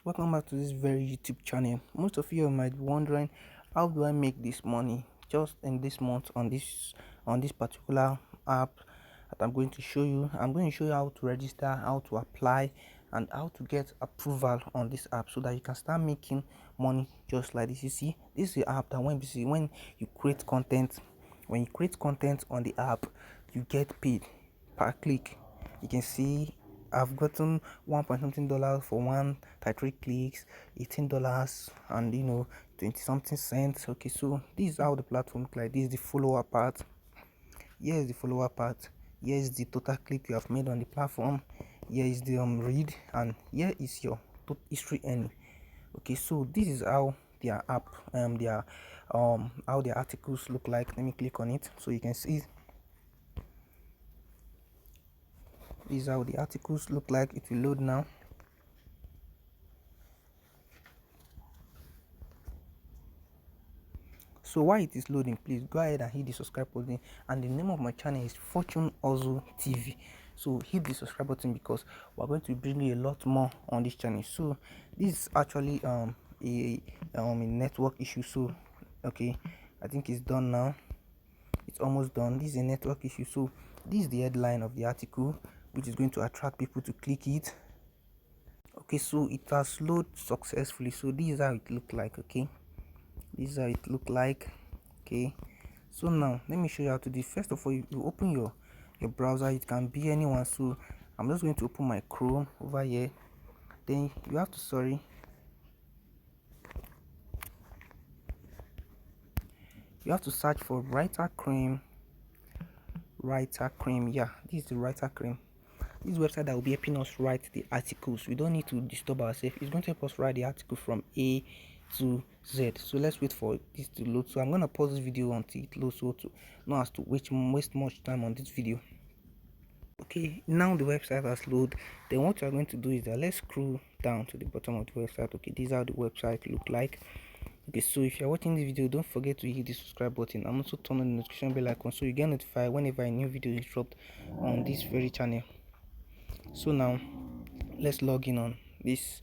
welcome back to this very YouTube channel. Most of you might be wondering, how do I make this money just in this month on this particular app that I'm going to show you. I'm going to show you how to register, how to apply, and how to get approval on this app so that you can start making money just like this. You see, this is the app that when you create content, on the app, you get paid per click. You can see I've gotten $1 for 133 clicks, $18, and 20 something cents. Okay, so this is how the platform look like. This is the follower part. Here is the follower part. Here is the total click you have made on the platform. Here is the read, and here is your history earning. Okay, so this is how their app their how their articles look like. Let me click on it so you can see. This is how the articles look like. It will load now. So while it is loading, please go ahead and hit the subscribe button. And the name of my channel is Fortune Hustle TV. So hit the subscribe button because we're going to bring you a lot more on this channel. So this is actually a network issue. So okay, I think it's done now. It's almost done. This is a network issue. So this is the headline of the article, which is going to attract people to click it. Okay, so it has loaded successfully. So this is how it look like. Okay, this is how it look like. Okay, so now let me show you how to do. First of all, you open your browser. It can be anyone. So I'm just going to open my Chrome over here. Then you have to search for writer cream. Yeah, this is the writer cream. This website that will be helping us write the articles. We don't need to disturb ourselves. It's going to help us write the article from A to Z. So let's wait for this to load. So I'm going to pause this video until it loads, so to not as to waste much time on this video. Okay, now the website has loaded. Then what you're going to do is that let's scroll down to the bottom of the website. Okay, this is how the website look like. Okay, so if you're watching this video, don't forget to hit the subscribe button and also turn on the notification bell icon so you get notified whenever a new video is dropped on this very channel. So now let's log in on this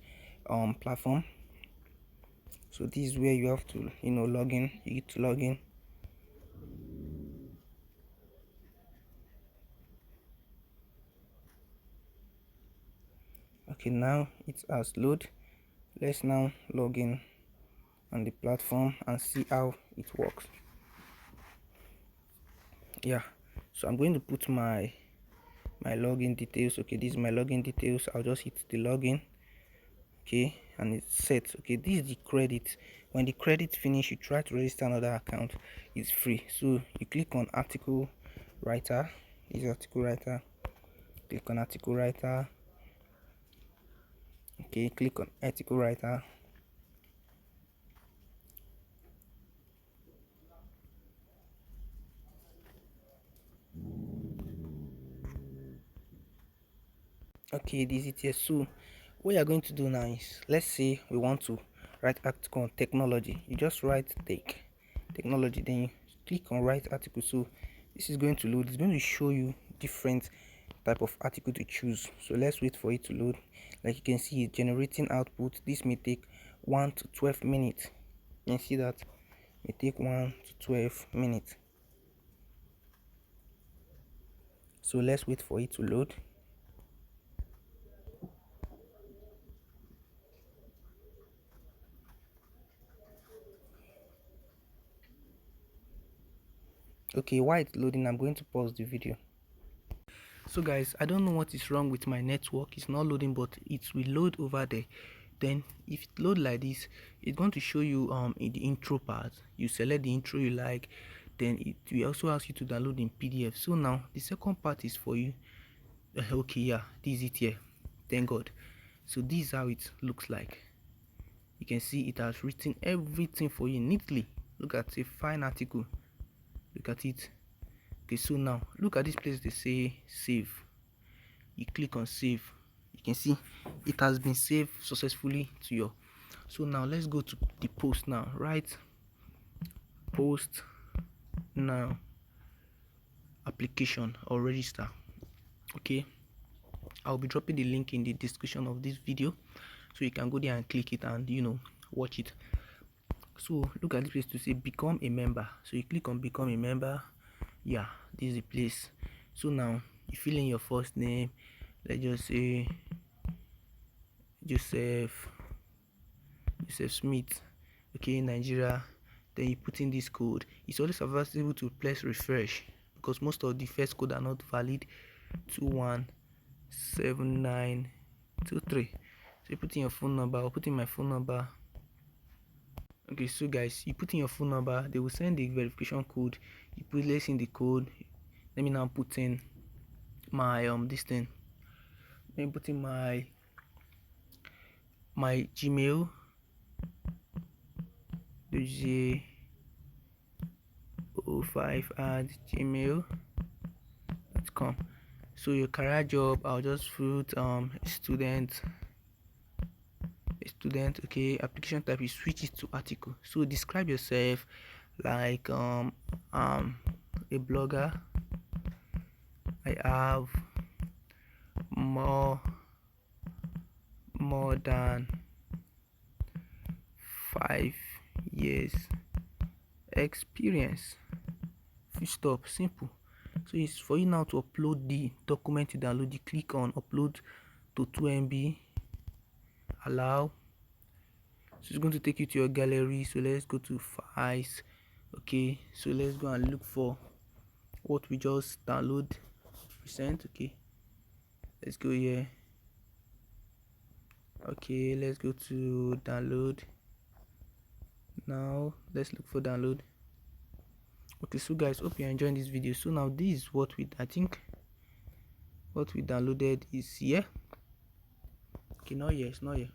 platform. So this is where you have to log in. You get to log in. Okay, now it has loaded. Let's now log in on the platform and see how it works. Yeah, so I'm going to put my login details. Okay, this is my login details. I'll just hit the login. Okay, and it's set. Okay, this is the credit. When the credit finish, you try to register another account. It's free. So you click on article writer. This is article writer. Click on article writer. Okay, click on article writer. Okay, this is it here. So what you're going to do now is, let's say we want to write article on technology. You just write technology, then you click on write article. So this is going to load. It's going to show you different type of article to choose. So let's wait for it to load. Like you can see, it's generating output. This may take 1 to 12 minutes. You can see that it may take 1 to 12 minutes. So let's wait for it to load. Okay, while it's loading, I'm going to pause the video. So guys, I don't know what is wrong with my network. It's not loading, but it will load over there. Then if it load like this, it's going to show you in the intro part. You select the intro you like, then it will also ask you to download in PDF. So now the second part is for you. Okay, yeah, this is it here. Thank God. So this is how it looks like. You can see it has written everything for you neatly. Look at a fine article. Look at it. Okay, so now look at this place. They say save. You click on save. You can see it has been saved successfully to your. So now let's go to the post now. Right, post now application or register. Okay, I'll be dropping the link in the description of this video. so you can go there and click it and watch it. So look at this place to say become a member. So you click on become a member. Yeah, this is the place. So now you fill in your first name. Let's just say Joseph Smith. Okay, Nigeria. Then you put in this code. It's always advisable to press refresh because most of the first code are not valid. 217923. So you put in your phone number. I'll put in my phone number. Okay, so guys, you put in your phone number. They will send the verification code. You place in the code. Let me now put in my this thing. Let me put in my Gmail. j05@gmail.com. So your career job, I'll just put student. Okay, application type, you switch it to article. So describe yourself like a blogger. I have more than 5 years experience. Full stop. Simple. So it's for you now to upload the document you download. You click on upload to 2 MB. Allow. So it's going to take you to your gallery. So let's go to files. Okay, so let's go and look for what we just download recent. Okay, let's go here. Okay, let's go to download. Now let's look for download. Okay, so guys, hope you're enjoying this video. So now this is what we downloaded is here. Okay, not here, it's not here.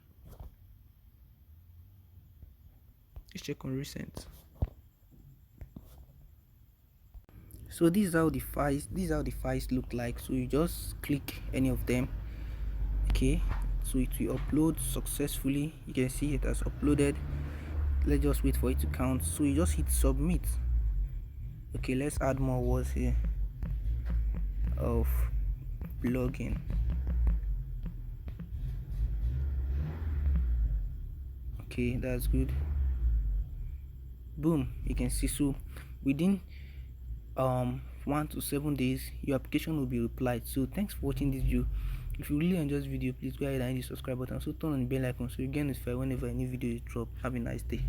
Let's check on recent. So this is how the files look like. So you just click any of them. Okay, so it will upload successfully. You can see it has uploaded. Let's just wait for it to count. So you just hit submit. Okay, let's add more words here of blogging. Okay, that's good. Boom, you can see. So within 1 to 7 days your application will be replied. So thanks for watching this video. If you really enjoy this video, please go ahead and hit the subscribe button. Also turn on the bell icon so you get notified whenever a new video is dropped. Have a nice day.